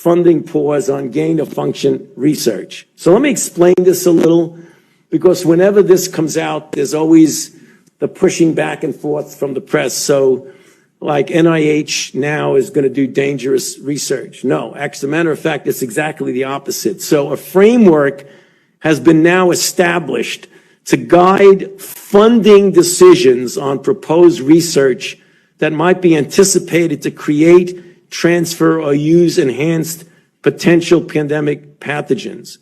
funding pause on gain-of-function research. So let me explain this a little, because whenever this comes out, there's always the pushing back and forth from the press. So like NIH now is going to do dangerous research. No, actually, as a matter of fact, it's exactly the opposite. So a framework has been now established to guide funding decisions on proposed research that might be anticipated to create, transfer, or use enhanced potential pandemic pathogens.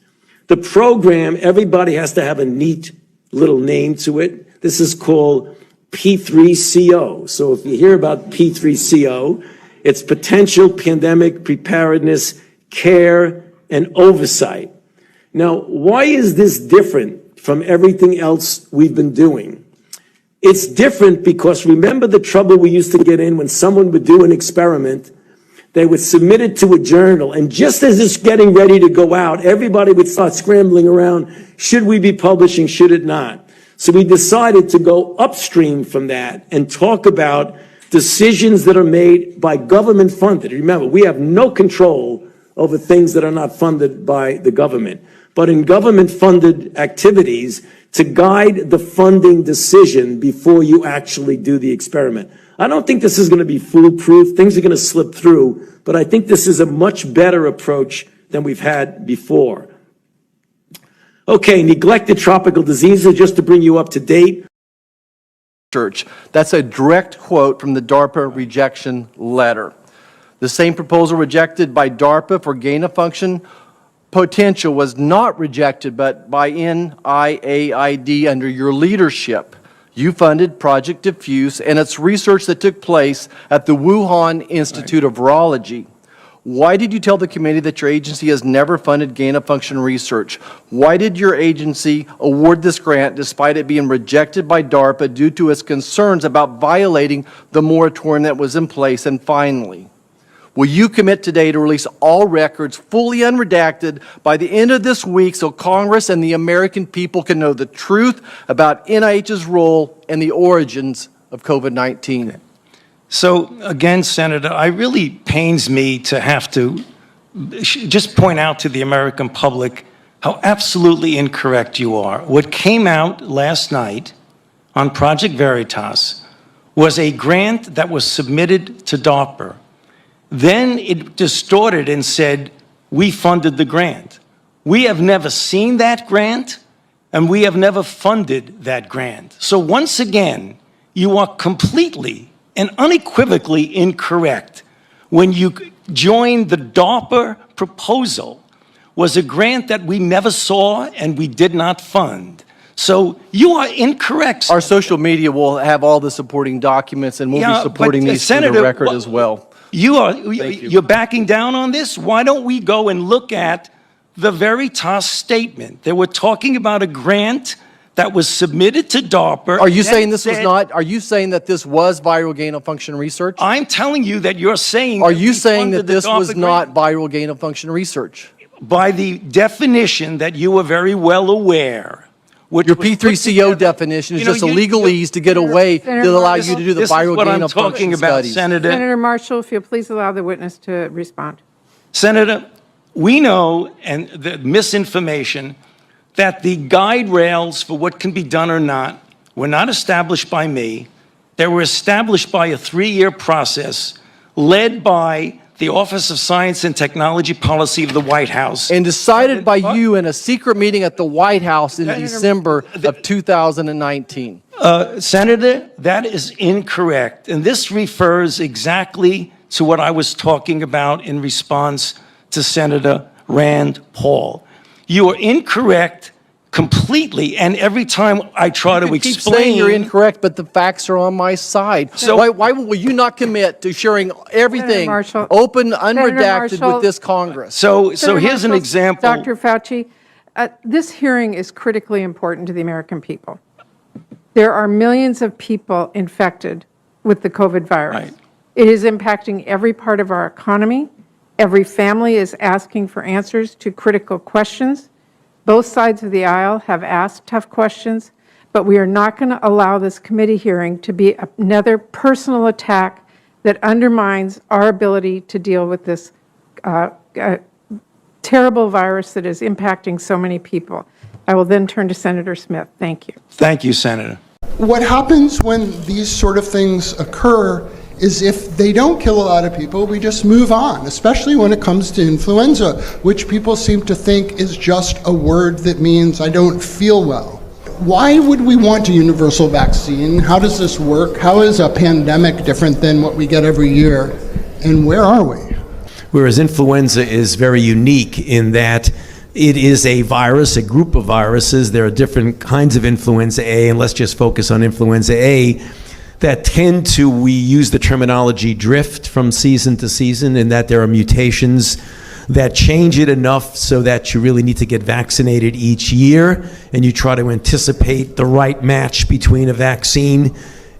The program, everybody has to have a neat little name to it. This is called P3CO. So if you hear about P3CO, it's Potential Pandemic Preparedness, Care, and Oversight. Now, why is this different from everything else we've been doing? It's different because remember the trouble we used to get in when someone would do an experiment, they would submit it to a journal, and just as it's getting ready to go out, everybody would start scrambling around, should we be publishing, should it not? So we decided to go upstream from that and talk about decisions that are made by government funded. Remember, we have no control over things that are not funded by the government. But in government funded activities, to guide the funding decision before you actually do the experiment. I don't think this is going to be foolproof. Things are going to slip through, but I think this is a much better approach than we've had before. Okay, neglected tropical diseases, just to bring you up to date. That's a direct quote from the DARPA rejection letter. The same proposal rejected by DARPA for gain-of-function potential was not rejected, but by NIAID under your leadership. You funded Project Diffuse and its research that took place at the Wuhan Institute of Virology. Why did you tell the committee that your agency has never funded gain-of-function research? Why did your agency award this grant despite it being rejected by DARPA due to its concerns about violating the moratorium that was in place? And finally, will you commit today to release all records fully unredacted by the end of this week so Congress and the American people can know the truth about NIH's role and the origins of COVID-19? Okay. So again, Senator, it really pains me to have to just point out to the American public how absolutely incorrect you are. What came out last night on Project Veritas was a grant that was submitted to DARPA. Then it distorted and said, we funded the grant. We have never seen that grant, and we have never funded that grant. So once again, you are completely and unequivocally incorrect. When you joined the DARPA proposal was a grant that we never saw and we did not fund. So you are incorrect. Our social media will have all the supporting documents, and we'll be supporting these for the record as well. You're backing down on this? Why don't we go and look at the Veritas statement? They were talking about a grant that was submitted to DARPA. Are you saying this was not, are you saying that this was viral gain-of-function research? I'm telling you that you're saying Are you saying that this was not viral gain-of-function research? By the definition that you are very well aware. Your P3CO definition is just a legalese to get away to allow you to do the viral gain-of-function studies. Senator Marshall, if you'll please allow the witness to respond. Senator, we know, and the misinformation, that the guide rails for what can be done or not were not established by me. They were established by a 3-year process led by the Office of Science and Technology Policy of the White House. And decided by you in a secret meeting at the White House in December of 2019. Senator, that is incorrect. And this refers exactly to what I was talking about in response to Senator Rand Paul. You are incorrect completely, and every time I try to explain... keep saying you're incorrect, but the facts are on my side. So why will you not commit to sharing everything open, unredacted with this Congress? So here's an example. Dr. Fauci, this hearing is critically important to the American people. There are millions of people infected with the COVID virus. Right. It is impacting every part of our economy. Every family is asking for answers to critical questions. Both sides of the aisle have asked tough questions, but we are not going to allow this committee hearing to be another personal attack that undermines our ability to deal with this terrible virus that is impacting so many people. I will then turn to Senator Smith. Thank you. Thank you, Senator. What happens when these sort of things occur is if they don't kill a lot of people, we just move on, especially when it comes to influenza, which people seem to think is just a word that means I don't feel well. Why would we want a universal vaccine? How does this work? How is a pandemic different than what we get every year? And where are we? Whereas influenza is very unique in that it is a virus, a group of viruses. There are different kinds of influenza A, and let's just focus on influenza A, that tend to, we use the terminology drift from season to season, in that there are mutations that change it enough so that you really need to get vaccinated each year, and you try to anticipate the right match between a vaccine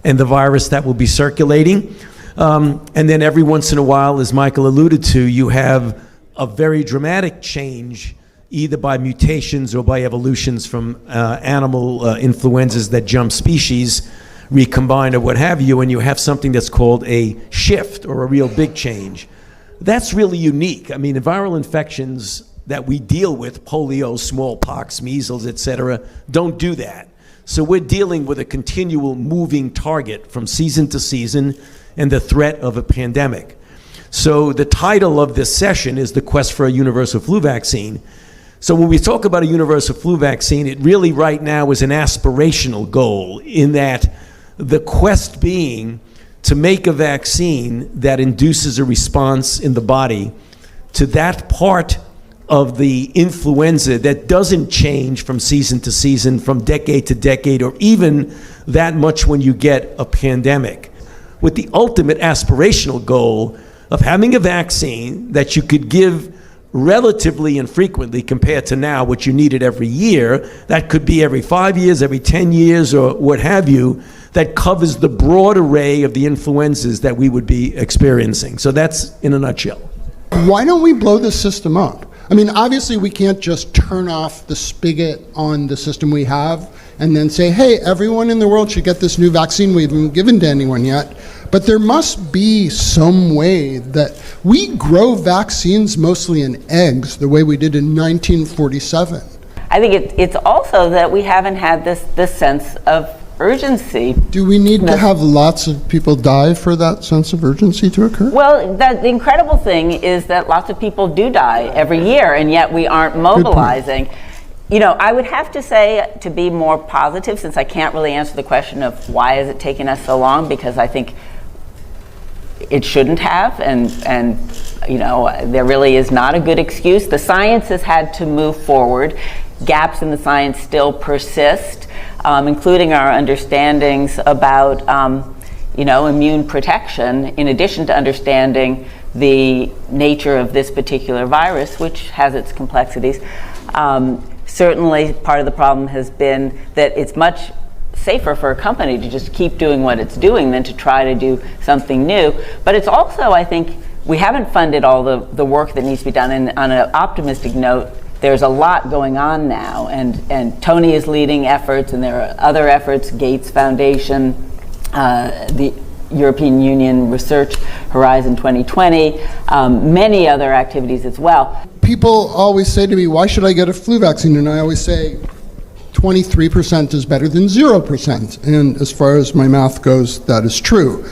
and the virus that will be circulating. And then every once in a while, as Michael alluded to, you have a very dramatic change, either by mutations or by evolutions from animal influenzas that jump species, recombine or what have you, and you have something that's called a shift or a real big change. That's really unique. I mean, the viral infections that we deal with, polio, smallpox, measles, etc., don't do that. So we're dealing with a continual moving target from season to season and the threat of a pandemic. So the title of this session is The Quest for a Universal Flu Vaccine. So when we talk about a universal flu vaccine, it really right now is an aspirational goal, in that the quest being to make a vaccine that induces a response in the body to that part of the influenza that doesn't change from season to season, from decade to decade, or even that much when you get a pandemic, with the ultimate aspirational goal of having a vaccine that you could give relatively infrequently compared to now, which you needed every year. That could be every 5 years, every 10 years, or what have you, that covers the broad array of the influenzas that we would be experiencing. So that's in a nutshell. Why don't we blow this system up? I mean, obviously we can't just turn off the spigot on the system we have and then say, hey, everyone in the world should get this new vaccine we haven't given to anyone yet. But there must be some way that we grow vaccines mostly in eggs, the way we did in 1947. I think it's also that we haven't had this sense of urgency. Do we need to have lots of people die for that sense of urgency to occur? Well, the incredible thing is that lots of people do die every year, and yet we aren't mobilizing. You know, I would have to say, to be more positive, since I can't really answer the question of why is it taking us so long, because I think it shouldn't have, and you know, there really is not a good excuse. The science has had to move forward. Gaps in the science still persist, including our understandings about you know, immune protection, in addition to understanding the nature of this particular virus, which has its complexities. Certainly part of the problem has been that it's much safer for a company to just keep doing what it's doing than to try to do something new. But it's also, I think, we haven't funded all the work that needs to be done. And on an optimistic note, there's a lot going on now, and Tony is leading efforts, and there are other efforts, Gates Foundation, the European Union Research Horizon 2020, many other activities as well. People always say to me, why should I get a flu vaccine? And I always say 23% is better than 0%. And as far as my math goes, that is true.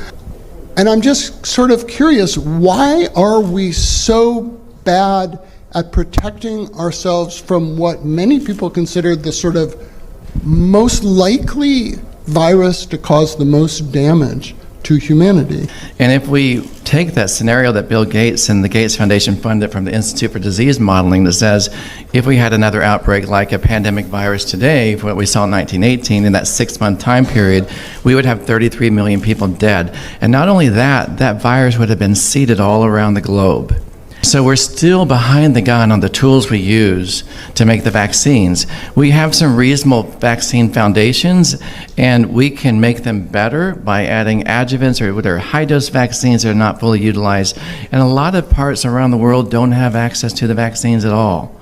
And I'm just sort of curious, why are we so bad at protecting ourselves from what many people consider the sort of most likely virus to cause the most damage to humanity? And if we take that scenario that Bill Gates and the Gates Foundation funded from the Institute for Disease Modeling, that says if we had another outbreak like a pandemic virus today, what we saw in 1918, in that 6-month time period, we would have 33 million people dead. And not only that, that virus would have been seeded all around the globe. So we're still behind the gun on the tools we use to make the vaccines. We have some reasonable vaccine foundations, and we can make them better by adding adjuvants or high-dose vaccines that are not fully utilized. And a lot of parts around the world don't have access to the vaccines at all.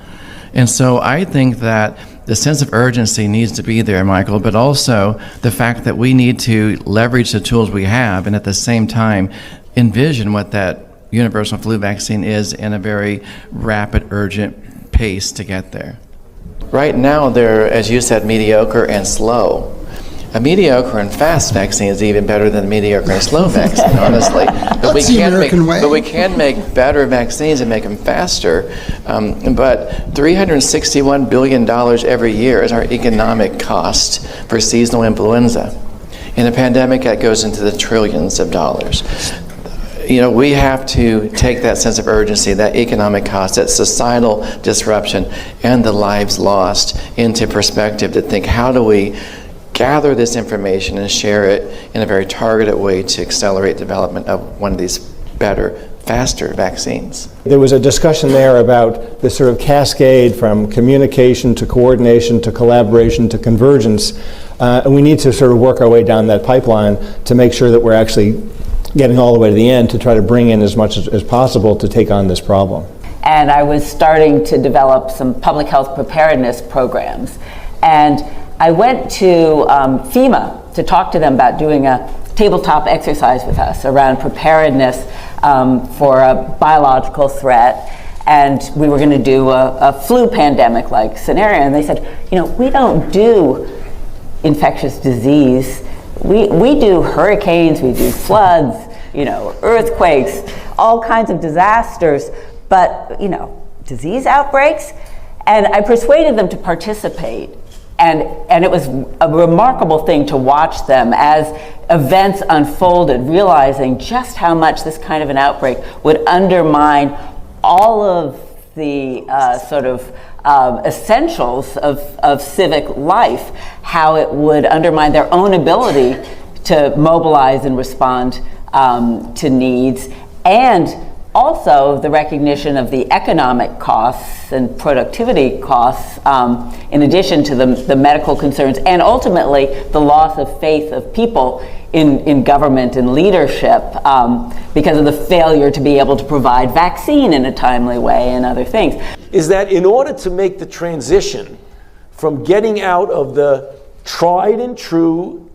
And so I think that the sense of urgency needs to be there, Michael, but also the fact that we need to leverage the tools we have and at the same time envision what that universal flu vaccine is in a very rapid, urgent pace to get there. Right now, they're, as you said, mediocre and slow. A mediocre and fast vaccine is even better than a mediocre and slow vaccine, honestly. But That's the American way. But we can make better vaccines and make them faster. But $361 billion every year is our economic cost for seasonal influenza. In a pandemic, that goes into the trillions of dollars. You know, we have to take that sense of urgency, that economic cost, that societal disruption, and the lives lost into perspective to think, how do we gather this information and share it in a very targeted way to accelerate development of one of these better, faster vaccines. There was a discussion there about this sort of cascade from communication to coordination to collaboration to convergence. And we need to sort of work our way down that pipeline to make sure that we're actually getting all the way to the end to try to bring in as much as possible to take on this problem. And I was starting to develop some public health preparedness programs. And I went to FEMA to talk to them about doing a tabletop exercise with us around preparedness for a biological threat. And we were going to do a flu pandemic-like scenario. And they said, you know, we don't do infectious disease. We do hurricanes, we do floods, you know, earthquakes, all kinds of disasters, but, you know, disease outbreaks. And I persuaded them to participate. And it was a remarkable thing to watch them as events unfolded, realizing just how much this kind of an outbreak would undermine all of the essentials of civic life, how it would undermine their own ability to mobilize and respond to needs, and also the recognition of the economic costs and productivity costs, in addition to the medical concerns, and ultimately the loss of faith of people in government and leadership because of the failure to be able to provide vaccine in a timely way and other things. Is that in order to make the transition from getting out of the tried and true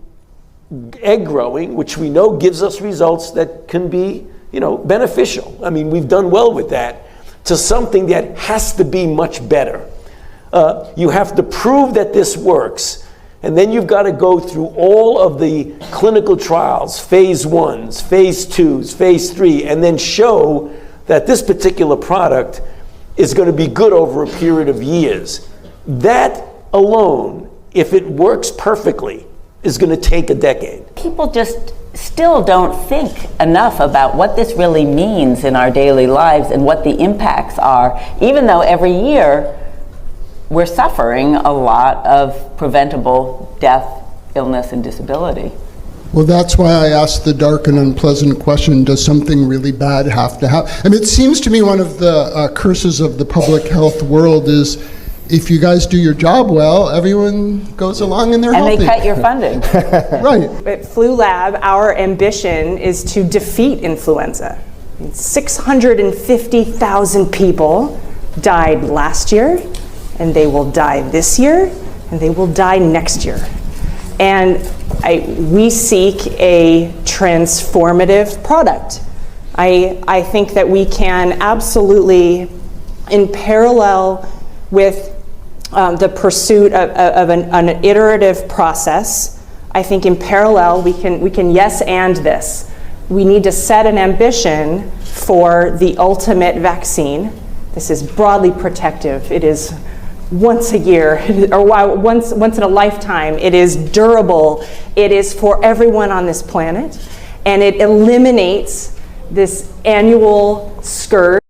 egg growing, which we know gives us results that can be, you know, beneficial. I mean, we've done well with that, to something that has to be much better. You have to prove that this works, and then you've got to go through all of the clinical trials, phase 1s, phase 2s, phase 3, and then show that this particular product is going to be good over a period of years. That alone, if it works perfectly, is going to take a decade. People just still don't think enough about what this really means in our daily lives and what the impacts are, even though every year we're suffering a lot of preventable death, illness, and disability. Well, that's why I asked the dark and unpleasant question, does something really bad have to happen? I mean, it seems to me one of the curses of the public health world is if you guys do your job well, everyone goes along and they're healthy. And they cut your funding. Right. At Flu Lab, our ambition is to defeat influenza. 650,000 people died last year, and they will die this year, and they will die next year. And we seek a transformative product. I think that we can absolutely, in parallel with the pursuit of an iterative process, I think in parallel we can yes and this. We need to set an ambition for the ultimate vaccine. This is broadly protective. It is once a year, or once in a lifetime. It is durable. It is for everyone on this planet, and it eliminates this annual scourge